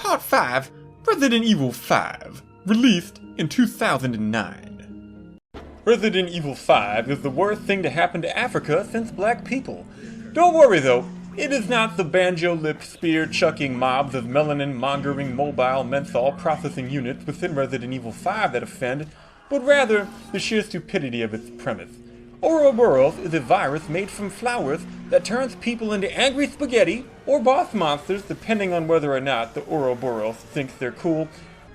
Part 5, Resident Evil 5, released in 2009. Resident Evil 5 is the worst thing to happen to Africa since black people. Don't worry though, it is not the banjo-lipped, spear-chucking mobs of melanin-mongering mobile menthol processing units within Resident Evil 5 that offend, but rather the sheer stupidity of its premise. Ouroboros is a virus made from flowers that turns people into angry spaghetti or boss monsters depending on whether or not the Ouroboros thinks they're cool.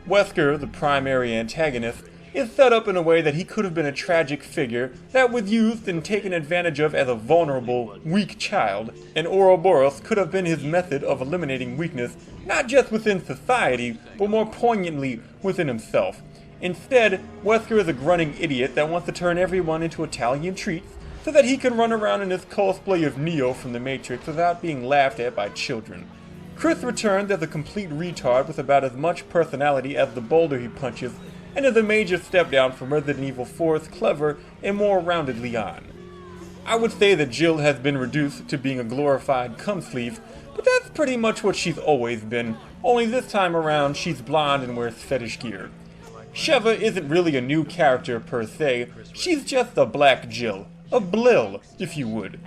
Wesker, the primary antagonist, is set up in a way that he could have been a tragic figure that was used and taken advantage of as a vulnerable, weak child, and Ouroboros could have been his method of eliminating weakness not just within society, but more poignantly within himself. Instead, Wesker is a grunting idiot that wants to turn everyone into Italian treats so that he can run around in his cosplay of Neo from the Matrix without being laughed at by children. Chris returns as a complete retard with about as much personality as the boulder he punches, and is a major step down from Resident Evil 4's clever and more rounded Leon. I would say that Jill has been reduced to being a glorified cum sleeve, but that's pretty much what she's always been, only this time around she's blonde and wears fetish gear. Sheva isn't really a new character per se, she's just a black Jill, a Blill, if you would.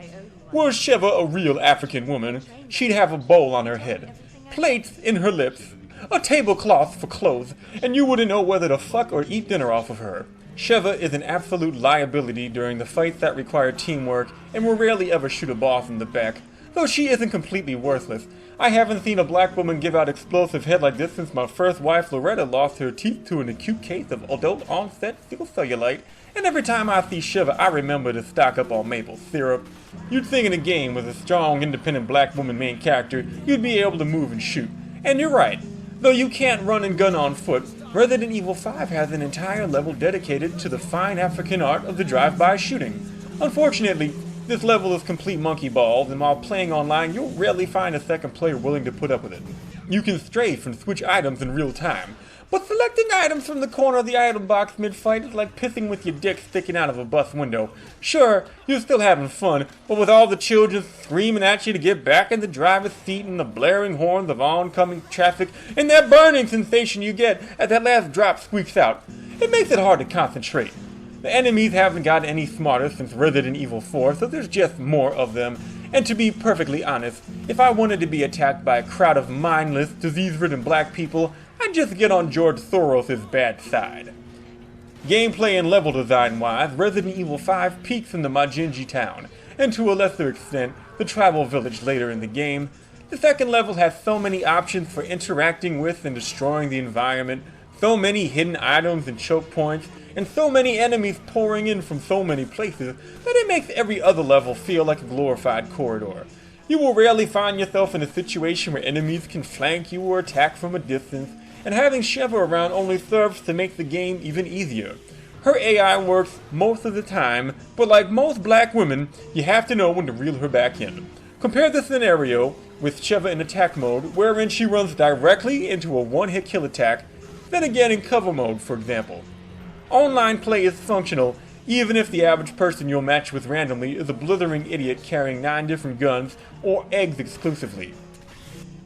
Were Sheva a real African woman, she'd have a bowl on her head, plates in her lips, a tablecloth for clothes, and you wouldn't know whether to fuck or eat dinner off of her. Sheva is an absolute liability during the fights that require teamwork and will rarely ever shoot a boss in the back, though she isn't completely worthless. I haven't seen a black woman give out explosive head like this since my first wife Loretta lost her teeth to an acute case of adult onset fetal cellulite, and every time I see Sheva I remember to stock up on maple syrup. You'd think in a game with a strong independent black woman main character you'd be able to move and shoot. And you're right, though you can't run and gun on foot, Resident Evil 5 has an entire level dedicated to the fine African art of the drive-by shooting. Unfortunately, this level is complete monkey balls, and while playing online, you'll rarely find a second player willing to put up with it. You can strafe and switch items in real time, but selecting items from the corner of the item box mid-fight is like pissing with your dick sticking out of a bus window. Sure, you're still having fun, but with all the children screaming at you to get back in the driver's seat and the blaring horns of oncoming traffic and that burning sensation you get as that last drop squeaks out, it makes it hard to concentrate. The enemies haven't gotten any smarter since Resident Evil 4, so there's just more of them. And to be perfectly honest, if I wanted to be attacked by a crowd of mindless, disease-ridden black people, I'd just get on George Soros' bad side. Gameplay and level design-wise, Resident Evil 5 peaks in the Majinji town, and to a lesser extent, the tribal village later in the game. The second level has so many options for interacting with and destroying the environment, so many hidden items and choke points, and so many enemies pouring in from so many places that it makes every other level feel like a glorified corridor. You will rarely find yourself in a situation where enemies can flank you or attack from a distance, and having Sheva around only serves to make the game even easier. Her AI works most of the time, but like most black women, you have to know when to reel her back in. Compare the scenario with Sheva in attack mode, wherein she runs directly into a one-hit kill attack, then again in cover mode, for example. Online play is functional, even if the average person you'll match with randomly is a blithering idiot carrying 9 different guns or eggs exclusively.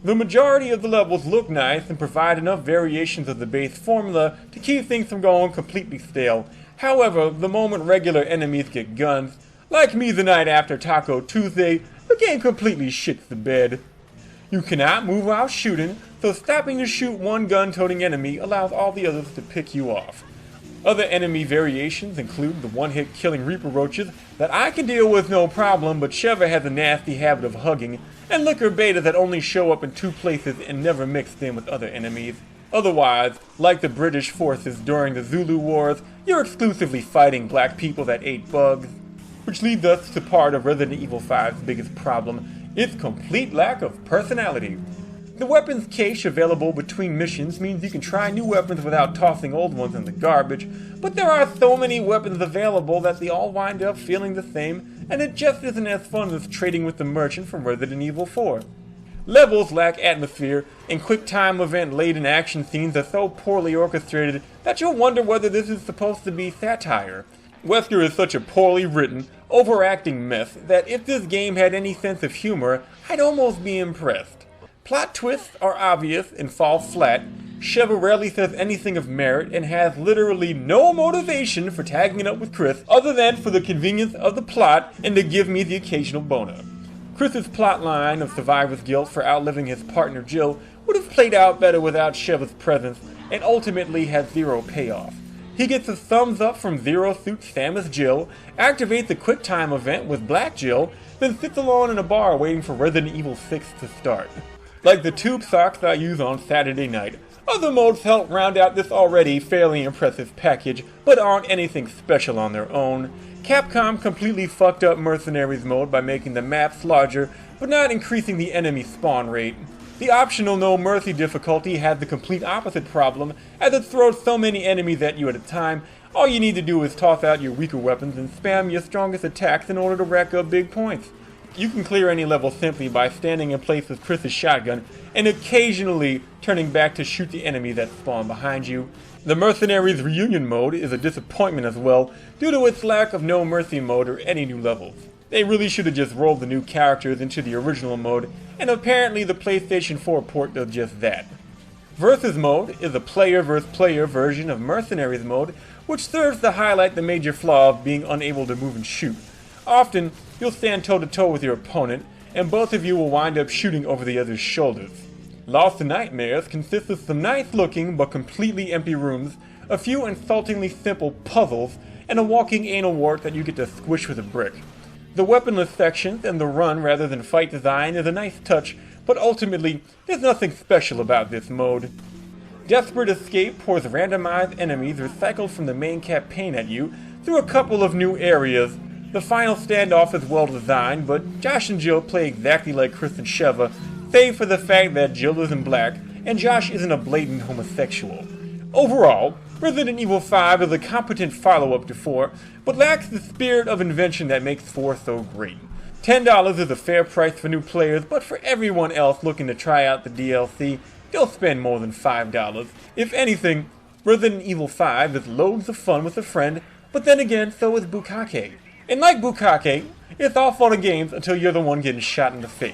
The majority of the levels look nice and provide enough variations of the base formula to keep things from going completely stale. However, the moment regular enemies get guns, like me the night after Taco Tuesday, the game completely shits the bed. You cannot move while shooting, so stopping to shoot one gun-toting enemy allows all the others to pick you off. Other enemy variations include the one-hit killing Reaper Roaches that I can deal with no problem, but Sheva has a nasty habit of hugging, and Liquor Beta that only show up in 2 places and never mixed in with other enemies. Otherwise, like the British forces during the Zulu Wars, you're exclusively fighting black people that ate bugs. Which leads us to part of Resident Evil 5's biggest problem, its complete lack of personality. The weapons cache available between missions means you can try new weapons without tossing old ones in the garbage, but there are so many weapons available that they all wind up feeling the same, and it just isn't as fun as trading with the merchant from Resident Evil 4. Levels lack atmosphere, and quick time event-laden action scenes are so poorly orchestrated that you'll wonder whether this is supposed to be satire. Wesker is such a poorly written, overacting mess that if this game had any sense of humor, I'd almost be impressed. Plot twists are obvious and fall flat. Sheva rarely says anything of merit and has literally no motivation for tagging it up with Chris other than for the convenience of the plot and to give me the occasional boner. Chris's plotline of survivor's guilt for outliving his partner Jill would have played out better without Sheva's presence and ultimately has zero payoff. He gets a thumbs up from Zero Suit Samus Jill, activates a QuickTime event with Black Jill, then sits alone in a bar waiting for Resident Evil 6 to start. Like the tube socks I use on Saturday night, other modes help round out this already fairly impressive package, but aren't anything special on their own. Capcom completely fucked up Mercenaries mode by making the maps larger, but not increasing the enemy spawn rate. The optional No Mercy difficulty had the complete opposite problem, as it throws so many enemies at you at a time, all you need to do is toss out your weaker weapons and spam your strongest attacks in order to rack up big points. You can clear any level simply by standing in place with Chris's shotgun and occasionally turning back to shoot the enemy that spawned behind you. The Mercenaries Reunion mode is a disappointment as well, due to its lack of No Mercy mode or any new levels. They really should have just rolled the new characters into the original mode, and apparently the PlayStation 4 port does just that. Versus mode is a player versus player version of Mercenaries mode, which serves to highlight the major flaw of being unable to move and shoot. Often, you'll stand toe-to-toe with your opponent, and both of you will wind up shooting over the other's shoulders. Lost in Nightmares consists of some nice-looking but completely empty rooms, a few insultingly simple puzzles, and a walking anal wart that you get to squish with a brick. The weaponless sections and the run rather than fight design is a nice touch, but ultimately, there's nothing special about this mode. Desperate Escape pours randomized enemies recycled from the main campaign at you through a couple of new areas. The final standoff is well designed, but Josh and Jill play exactly like Chris and Sheva, save for the fact that Jill isn't black and Josh isn't a blatant homosexual. Overall, Resident Evil 5 is a competent follow-up to 4, but lacks the spirit of invention that makes 4 so great. $10 is a fair price for new players, but for everyone else looking to try out the DLC, they'll spend more than $5. If anything, Resident Evil 5 is loads of fun with a friend, but then again, so is Bukkake. And like Bukkake, it's all fun and games until you're the one getting shot in the face.